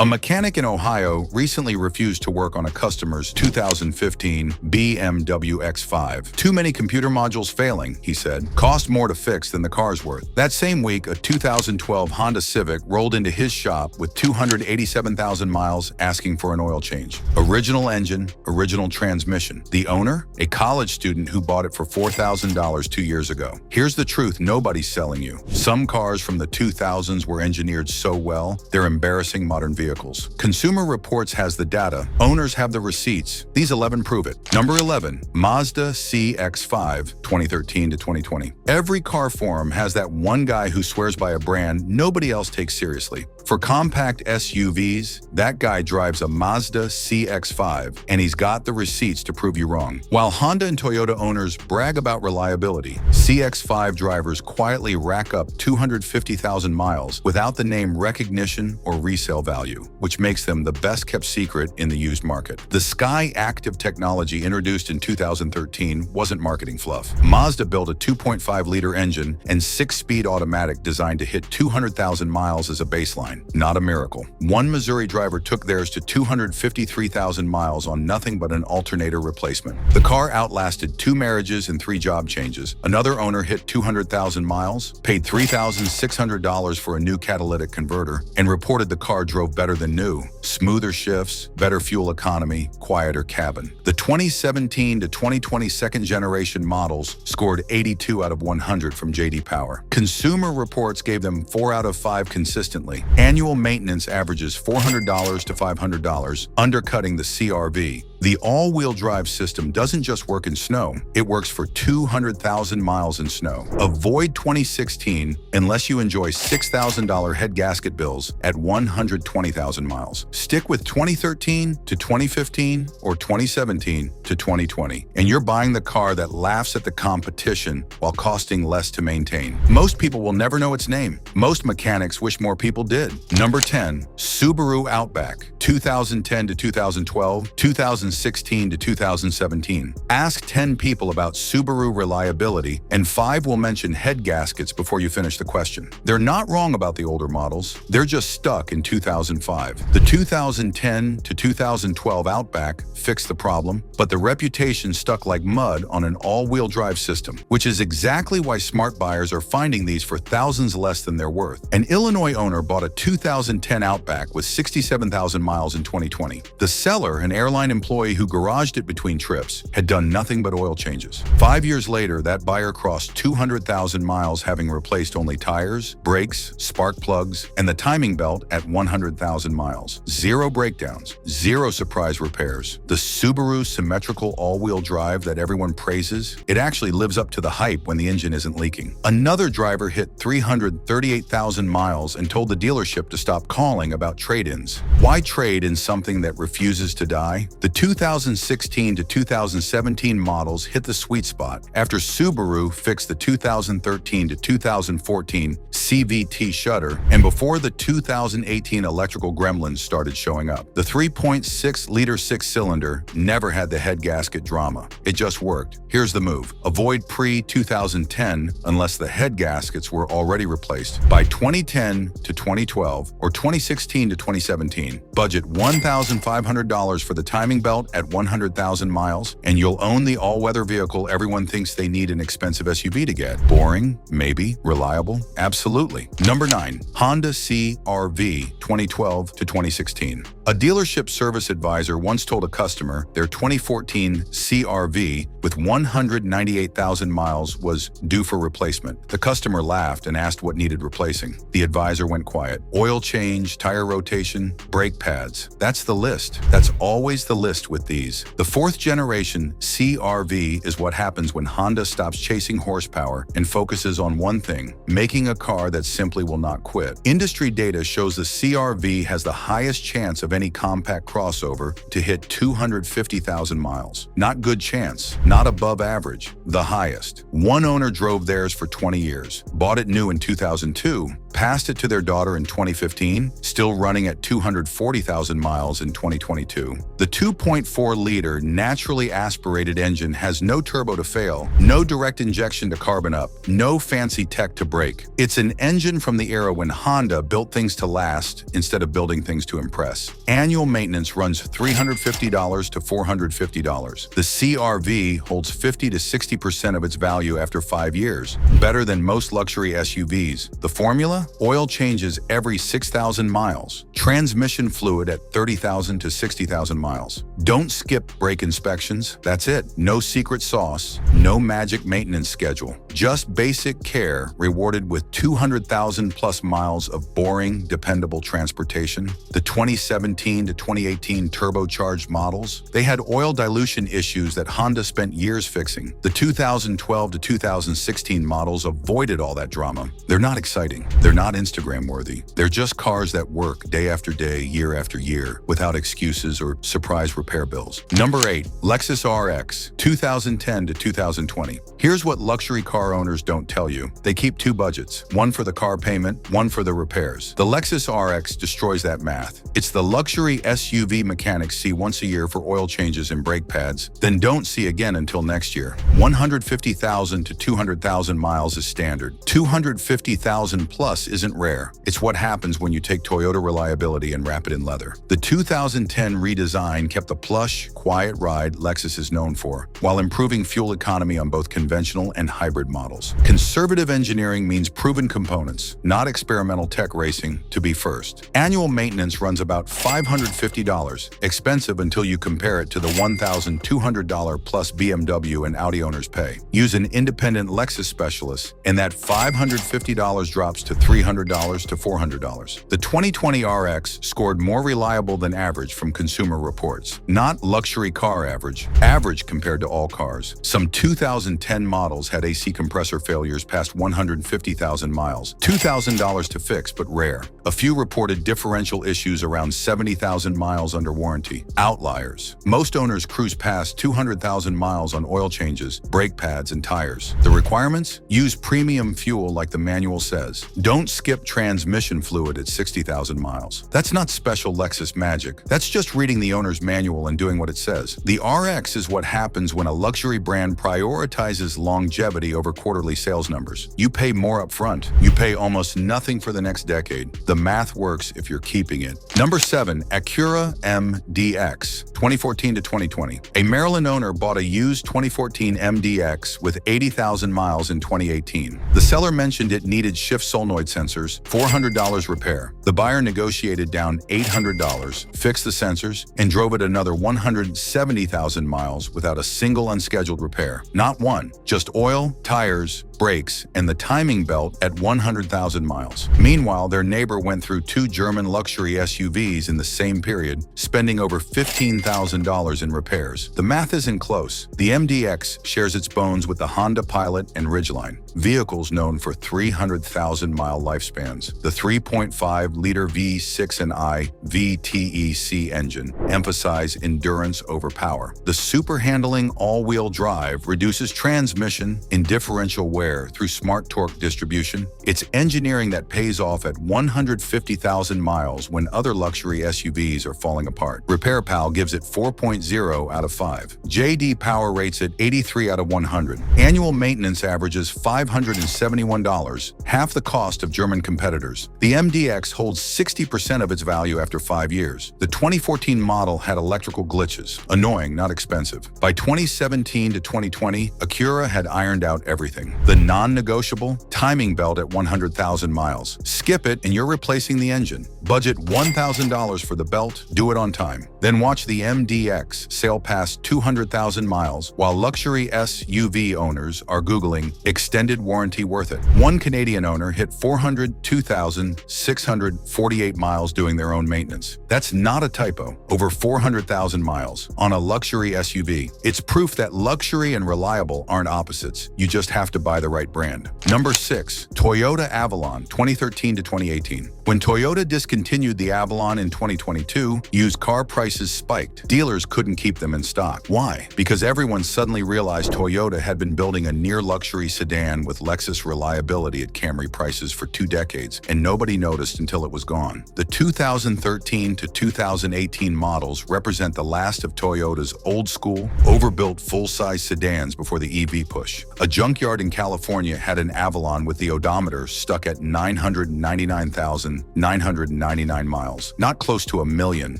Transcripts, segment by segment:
A mechanic in Ohio recently refused to work on a customer's 2015 BMW X5. Too many computer modules failing, he said. Cost more to fix than the car's worth. That same week, a 2012 Honda Civic rolled into his shop with 287,000 miles asking for an oil change. Original engine, original transmission. The owner? A college student who bought it for $4,000 2 years ago. Here's the truth nobody's selling you. Some cars from the 2000s were engineered so well, they're embarrassing modern vehicles. Consumer Reports has the data. Owners have the receipts. These 11 prove it. Number 11, Mazda CX-5, 2013 to 2020. Every car forum has that one guy who swears by a brand nobody else takes seriously. For compact SUVs, that guy drives a Mazda CX-5, and he's got the receipts to prove you wrong. While Honda and Toyota owners brag about reliability, CX-5 drivers quietly rack up 250,000 miles without the name recognition or resale value, which makes them the best-kept secret in the used market. The Sky Active technology introduced in 2013 wasn't marketing fluff. Mazda built a 2.5-liter engine and 6-speed automatic designed to hit 200,000 miles as a baseline. Not a miracle. One Missouri driver took theirs to 253,000 miles on nothing but an alternator replacement. The car outlasted 2 marriages and 3 job changes. Another owner hit 200,000 miles, paid $3,600 for a new catalytic converter, and reported the car drove better than new. Smoother shifts, better fuel economy, quieter cabin. The 2017 to 2020 second-generation models scored 82 out of 100 from J.D. Power. Consumer Reports gave them 4 out of 5 consistently. Annual maintenance averages $400 to $500, undercutting the CR-V. The all-wheel drive system doesn't just work in snow, it works for 200,000 miles in snow. Avoid 2016 unless you enjoy $6,000 head gasket bills at 120,000 miles. Stick with 2013 to 2015 or 2017 to 2020, and you're buying the car that laughs at the competition while costing less to maintain. Most people will never know its name. Most mechanics wish more people did. Number 10, Subaru Outback, 2010 to 2012, 2016 to 2017. Ask 10 people about Subaru reliability, and 5 will mention head gaskets before you finish the question. They're not wrong about the older models, they're just stuck in 2005. The 2010 to 2012 Outback fixed the problem, but the reputation stuck like mud on an all-wheel drive system, which is exactly why smart buyers are finding these for thousands less than they're worth. An Illinois owner bought a 2010 Outback with 67,000 miles in 2020. The seller, an airline employee who garaged it between trips, had done nothing but oil changes. 5 years later, that buyer crossed 200,000 miles having replaced only tires, brakes, spark plugs, and the timing belt at 100,000 miles. 0 breakdowns, 0 surprise repairs. The Subaru symmetrical all-wheel drive that everyone praises, it actually lives up to the hype when the engine isn't leaking. Another driver hit 338,000 miles and told the dealership to stop calling about trade-ins. Why trade in something that refuses to die? The 2016 to 2017 models hit the sweet spot after Subaru fixed the 2013 to 2014 CVT shudder and before the 2018 electrical gremlins started showing up. The 3.6-liter 6-cylinder never had the head gasket drama. It just worked. Here's the move. Avoid pre-2010 unless the head gaskets were already replaced. By 2010 to 2012 or 2016 to 2017, budget $1,500 for the timing belt at 100,000 miles, and you'll own the all-weather vehicle everyone thinks they need an expensive SUV to get. Boring? Maybe. Reliable? Absolutely. Number 9, Honda CR-V, 2012 to 2016. A dealership service advisor once told a customer their 2014 CR-V with 198,000 miles was due for replacement. The customer laughed and asked what needed replacing. The advisor went quiet. Oil change, tire rotation, brake pads. That's the list. That's always the list with these. The 4th generation CR-V is what happens when Honda stops chasing horsepower and focuses on one thing, making a car that simply will not quit. Industry data shows the CR-V has the highest chance of any compact crossover to hit 250,000 miles. Not good chance, not above average, the highest. One owner drove theirs for 20 years, bought it new in 2002, passed it to their daughter in 2015, still running running at 240,000 miles in 2022. The 2.4-liter naturally aspirated engine has no turbo to fail, no direct injection to carbon up, no fancy tech to break. It's an engine from the era when Honda built things to last instead of building things to impress. Annual maintenance runs $350 to $450. The CR-V holds 50 to 60% of its value after 5 years, better than most luxury SUVs. The formula? Oil changes every 6,000 miles. Transmission fluid at 30,000 to 60,000 miles. Don't skip brake inspections. That's it. No secret sauce, no magic maintenance schedule. Just basic care rewarded with 200,000 plus miles of boring, dependable transportation. The 2017 to 2018 turbocharged models, they had oil dilution issues that Honda spent years fixing. The 2012 to 2016 models avoided all that drama. They're not exciting. They're not Instagram-worthy. They're just cars that work day after day, year after year, without excuses or surprise repair bills. Number 8. Lexus RX, 2010 to 2020. Here's what luxury car owners don't tell you. They keep two budgets, one for the car payment, one for the repairs. The Lexus RX destroys that math. It's the luxury SUV mechanics see once a year for oil changes and brake pads, then don't see again until next year. 150,000 to 200,000 miles is standard. 250,000 plus isn't rare. It's what happens when you take Toyota reliability and wrap it in leather. The 2010 redesign kept the plush, quiet ride Lexus is known for, while improving fuel economy on both conventional and hybrid models. Conservative engineering means proven components, not experimental tech racing to be first. Annual maintenance runs about $550, expensive until you compare it to the $1,200 plus BMW and Audi owners pay. Use an independent Lexus specialist, and that $550 drops to $300 to $400. The 2020 RX scored more reliable than average from Consumer Reports. Not luxury car average, average compared to all cars. Some 2010 models had AC compressor failures past 150,000 miles. $2,000 to fix, but rare. A few reported differential issues around 70,000 miles under warranty. Outliers. Most owners cruise past 200,000 miles on oil changes, brake pads, and tires. The requirements? Use premium fuel like the manual says. Don't skip transmission fluid at 60,000 miles. That's not special Lexus magic. That's just reading the owner's manual and doing what it says. The RX is what happens when a luxury brand prioritizes longevity over quarterly sales numbers. You pay more up front. You pay almost nothing for the next decade. The math works if you're keeping it. Number 7. Acura MDX, 2014 to 2020. A Maryland owner bought a used 2014 MDX with 80,000 miles in 2018. The seller mentioned it needed shift solenoid sensors, $400 repair. The buyer negotiated down $800, fixed the sensors, and drove it another 170,000 miles without a single unscheduled repair. Not one, just oil, tires, brakes, and the timing belt at 100,000 miles. Meanwhile, their neighbor went through 2 German luxury SUVs in the same period, spending over $15,000 in repairs. The math isn't close. The MDX shares its bones with the Honda Pilot and Ridgeline, vehicles known for 300,000-mile lifespans. The 3.5-liter V6i VTEC engine emphasize endurance over power. The super-handling all-wheel drive reduces transmission and differential wear through smart torque distribution. It's engineering that pays off at 150,000 miles when other luxury SUVs are falling apart. RepairPal gives it 4.0 out of 5. JD Power rates it 83 out of 100. Annual maintenance averages $571, half the cost of German competitors. The MDX holds 60% of its value after 5 years. The 2014 model had electrical glitches. Annoying, not expensive. By 2017 to 2020, Acura had ironed out everything. The non-negotiable timing belt at 100,000 miles. Skip it and you're replacing the engine. Budget $1,000 for the belt, do it on time. Then watch the MDX sail past 200,000 miles while luxury SUV owners are Googling extended warranty worth it. One Canadian owner hit 402,648 miles doing their own maintenance. That's not a typo. Over 400,000 miles on a luxury SUV. It's proof that luxury and reliable aren't opposites. You just have to buy the right brand. Number 6. Toyota Avalon, 2013 to 2018. When Toyota discontinued the Avalon in 2022, used car prices spiked. Dealers couldn't keep them in stock. Why? Because everyone suddenly realized Toyota had been building a near-luxury sedan sedan with Lexus reliability at Camry prices for 2 decades, and nobody noticed until it was gone. The 2013 to 2018 models represent the last of Toyota's old-school, overbuilt full-size sedans before the EV push. A junkyard in California had an Avalon with the odometer stuck at 999,999 miles, not close to a million.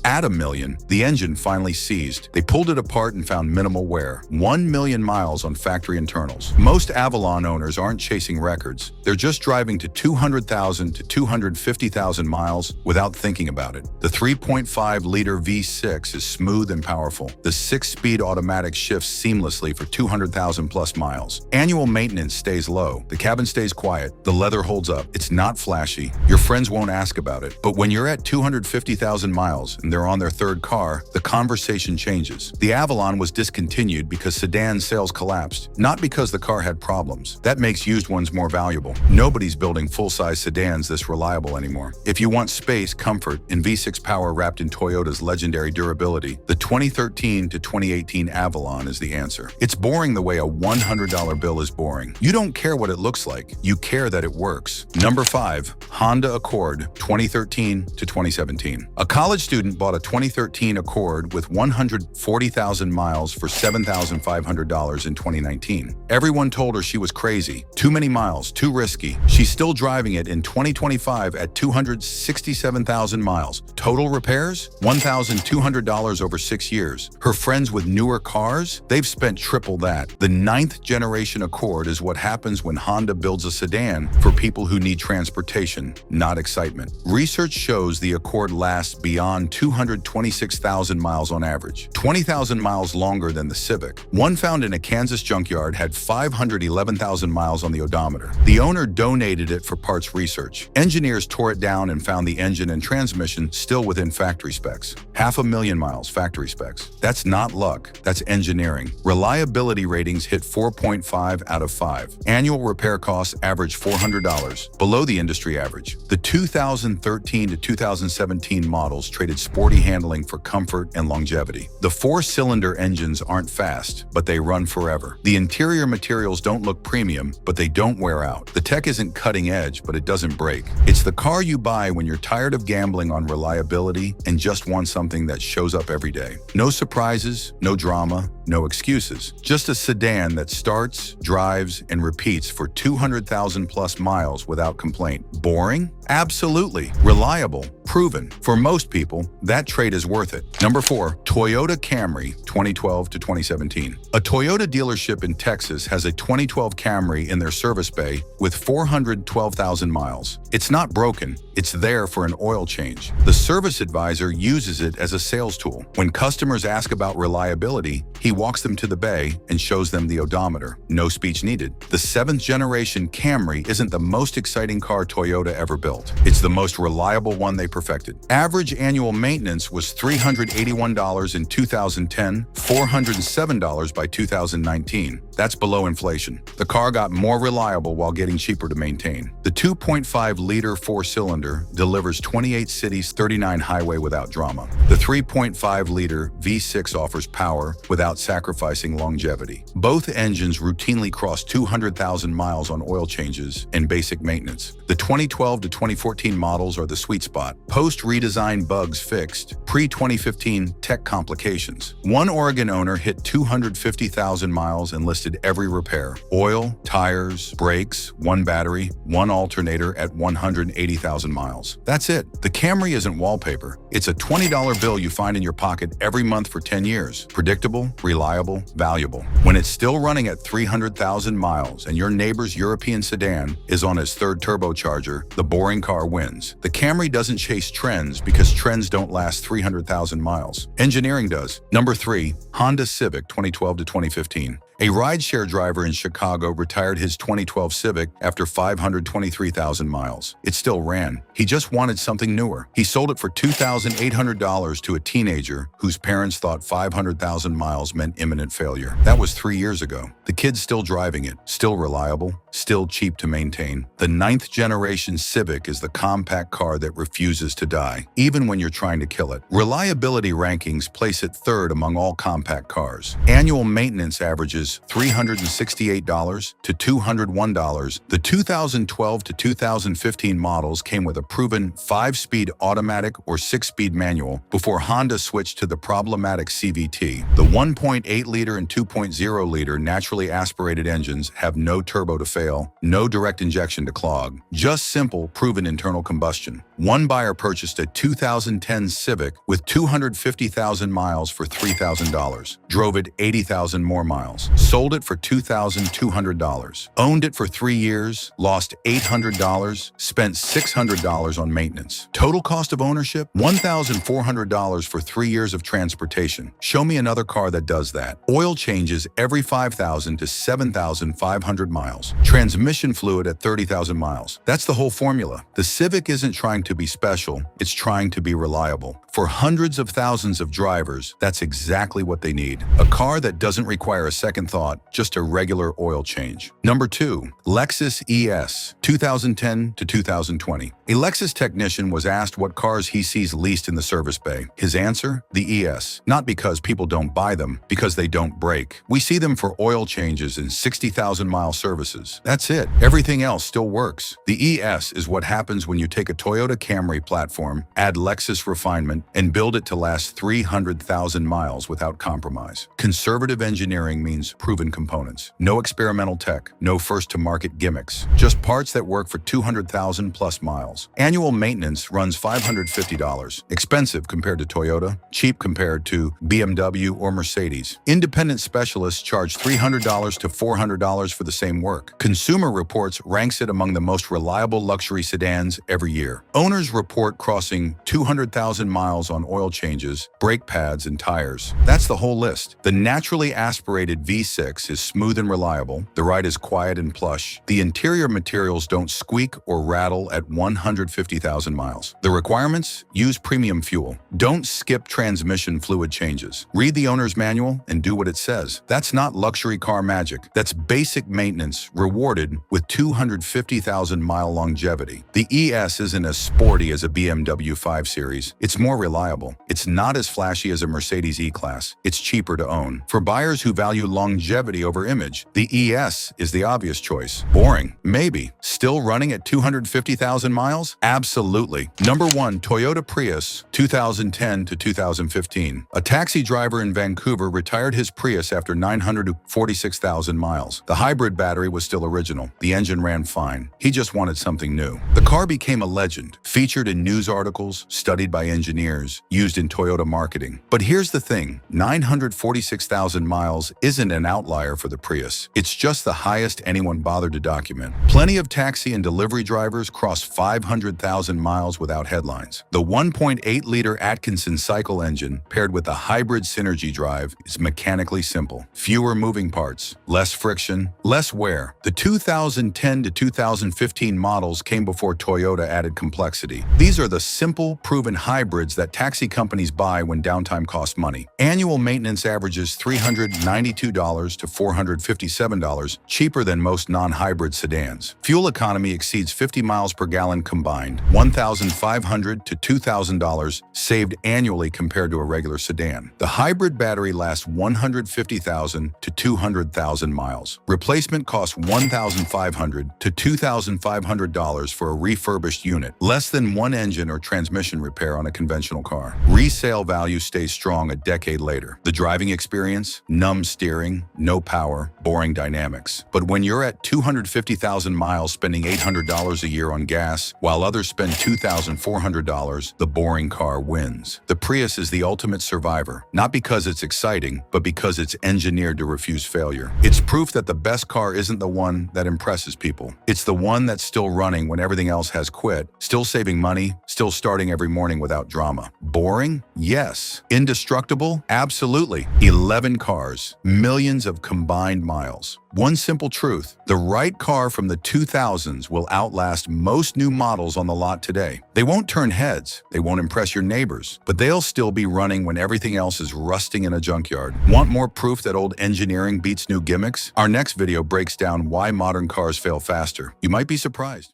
At a million, the engine finally seized. They pulled it apart and found minimal wear. 1 million miles on factory internals. Most Avalon owners aren't chasing records. They're just driving to 200,000 to 250,000 miles without thinking about it. The 3.5-liter V6 is smooth and powerful. The 6-speed automatic shifts seamlessly for 200,000 plus miles. Annual maintenance stays low. The cabin stays quiet. The leather holds up. It's not flashy. Your friends won't ask about it. But when you're at 250,000 miles and they're on their third car, the conversation changes. The Avalon was discontinued because sedan sales collapsed, not because the car had problems. That makes used ones more valuable. Nobody's building full-size sedans this reliable anymore. If you want space, comfort, and V6 power wrapped in Toyota's legendary durability, the 2013 to 2018 Avalon is the answer. It's boring the way a $100 bill is boring. You don't care what it looks like. You care that it works. Number 5. Honda Accord 2013 to 2017. A college student bought a 2013 Accord with 140,000 miles for $7,500 in 2019. Everyone told her she was crazy. Too many miles, too risky. She's still driving it in 2025 at 267,000 miles. Total repairs? $1,200 over 6 years. Her friends with newer cars? They've spent triple that. The 9th generation Accord is what happens when Honda builds a sedan for people who need transportation, not excitement. Research shows the Accord lasts beyond 226,000 miles on average, 20,000 miles longer than the Civic. One found in a Kansas junkyard had 511,000 miles on the odometer. The owner donated it for parts research. Engineers tore it down and found the engine and transmission still within factory specs. 500,000 miles factory specs. That's not luck, that's engineering. Reliability ratings hit 4.5 out of 5. Annual repair costs average $400, below the industry average. The 2013 to 2017 models traded sporty handling for comfort and longevity. The 4-cylinder engines aren't fast, but they run forever. The interior materials don't look premium, but they don't wear out. The tech isn't cutting edge, but it doesn't break. It's the car you buy when you're tired of gambling on reliability and just want something that shows up every day. No surprises, no drama, no excuses. Just a sedan that starts, drives, and repeats for 200,000 plus miles without complaint. Boring? Absolutely. Reliable? Proven. For most people, that trade is worth it. Number 4. Toyota Camry 2012 to 2017. A Toyota dealership in Texas has a 2012 Camry in their service bay with 412,000 miles. It's not broken. It's there for an oil change. The service advisor uses it as a sales tool. When customers ask about reliability, he walks them to the bay and shows them the odometer. No speech needed. The 7th generation Camry isn't the most exciting car Toyota ever built. It's the most reliable one they perfected. Average annual maintenance was $381 in 2010, $407 by 2019. That's below inflation. The car got more reliable while getting cheaper to maintain. The 2.5-liter 4-cylinder delivers 28 cities, 39 highway without drama. The 3.5-liter V6 offers power without sacrificing longevity. Both engines routinely cross 200,000 miles on oil changes and basic maintenance. The 2012 to 2014 models are the sweet spot. Post-redesign bugs fixed, pre-2015 tech complications. One Oregon owner hit 250,000 miles and listed every repair. Oil, tires, brakes, one battery, one alternator at 180,000 miles. That's it. The Camry isn't wallpaper. It's a $20 bill you find in your pocket every month for 10 years. Predictable, reliable, valuable. When it's still running at 300,000 miles and your neighbor's European sedan is on its 3rd turbocharger, the boring car wins. The Camry doesn't chase trends because trends don't last 300,000 miles. Engineering does. Number 3. Honda Civic 2012 to 2015. A rideshare driver in Chicago retired his 2012 Civic after 523,000 miles. It still ran. He just wanted something newer. He sold it for $2,800 to a teenager whose parents thought 500,000 miles meant imminent failure. That was 3 years ago. The kid's still driving it, still reliable, still cheap to maintain. The 9th generation Civic is the compact car that refuses to die, even when you're trying to kill it. Reliability rankings place it 3rd among all compact cars. Annual maintenance averages ranges $368 to $201. The 2012 to 2015 models came with a proven 5-speed automatic or 6-speed manual before Honda switched to the problematic CVT. The 1.8-liter and 2.0-liter naturally aspirated engines have no turbo to fail, no direct injection to clog, just simple, proven internal combustion. One buyer purchased a 2010 Civic with 250,000 miles for $3,000, drove it 80,000 more miles, sold it for $2,200, owned it for 3 years, lost $800, spent $600 on maintenance. Total cost of ownership, $1,400 for 3 years of transportation. Show me another car that does that. Oil changes every 5,000 to 7,500 miles. Transmission fluid at 30,000 miles. That's the whole formula. The Civic isn't trying to be special, it's trying to be reliable. For hundreds of thousands of drivers, that's exactly what they need. A car that doesn't require a second thought, just a regular oil change. Number 2, Lexus ES, 2010 to 2020. A Lexus technician was asked what cars he sees least in the service bay. His answer? The ES. Not because people don't buy them, because they don't break. We see them for oil changes and 60,000-mile services. That's it. Everything else still works. The ES is what happens when you take a Toyota Camry platform, add Lexus refinement, and build it to last 300,000 miles without compromise. Conservative engineering means proven components. No experimental tech, no first-to-market gimmicks. Just parts that work for 200,000 plus miles. Annual maintenance runs $550. Expensive compared to Toyota, cheap compared to BMW or Mercedes. Independent specialists charge $300 to $400 for the same work. Consumer Reports ranks it among the most reliable luxury sedans every year. Owners report crossing 200,000 miles on oil changes, brake pads, and tires. That's the whole list. The naturally aspirated V6 is smooth and reliable. The ride is quiet and plush. The interior materials don't squeak or rattle at 150,000 miles. The requirements? Use premium fuel. Don't skip transmission fluid changes. Read the owner's manual and do what it says. That's not luxury car magic. That's basic maintenance rewarded with 250,000-mile longevity. The ES isn't as sporty as a BMW 5 Series. It's more reliable. It's not as flashy as a Mercedes E-Class. It's cheaper to own. For buyers who value longevity over image, the ES is the obvious choice. Boring? Maybe. Still running at 250,000 miles? Absolutely. Number 1, Toyota Prius, 2010 to 2015. A taxi driver in Vancouver retired his Prius after 946,000 miles. The hybrid battery was still original. The engine ran fine. He just wanted something new. The car became a legend, featured in news articles, studied by engineers, used in Toyota marketing. But here's the thing, 946,000 miles isn't an outlier for the Prius. It's just the highest anyone bothered to document. Plenty of taxi and delivery drivers cross 500,000 miles without headlines. The 1.8-liter Atkinson cycle engine, paired with a hybrid Synergy drive, is mechanically simple. Fewer moving parts, less friction, less wear. The 2010 to 2015 models came before Toyota added complexity. These are the simple, proven hybrids that taxi companies buy when downtime costs money. Annual maintenance averages $392 to $457, cheaper than most non-hybrid sedans. Fuel economy exceeds 50 miles per gallon combined, $1,500 to $2,000 saved annually compared to a regular sedan. The hybrid battery lasts 150,000 to 200,000 miles. Replacement costs $1,500 to $2,500 for a refurbished unit, less than one engine or transmission repair on a conventional car. Resale value stays strong a decade later. The driving experience? Numb steering, no power, boring dynamics. But when you're at 250,000 miles spending $800 a year on gas, while others spend $2,400, the boring car wins. The Prius is the ultimate survivor, not because it's exciting, but because it's engineered to refuse failure. It's proof that the best car isn't the one that impresses people. It's the one that's still running when everything else has quit, still saving money, still starting every morning without drama. Boring? Yes. Indestructible? Absolutely. 11 cars, millions of combined miles. One simple truth, the right car from the 2000s will outlast most new models on the lot today. They won't turn heads, they won't impress your neighbors, but they'll still be running when everything else is rusting in a junkyard. Want more proof that old engineering beats new gimmicks? Our next video breaks down why modern cars fail faster. You might be surprised.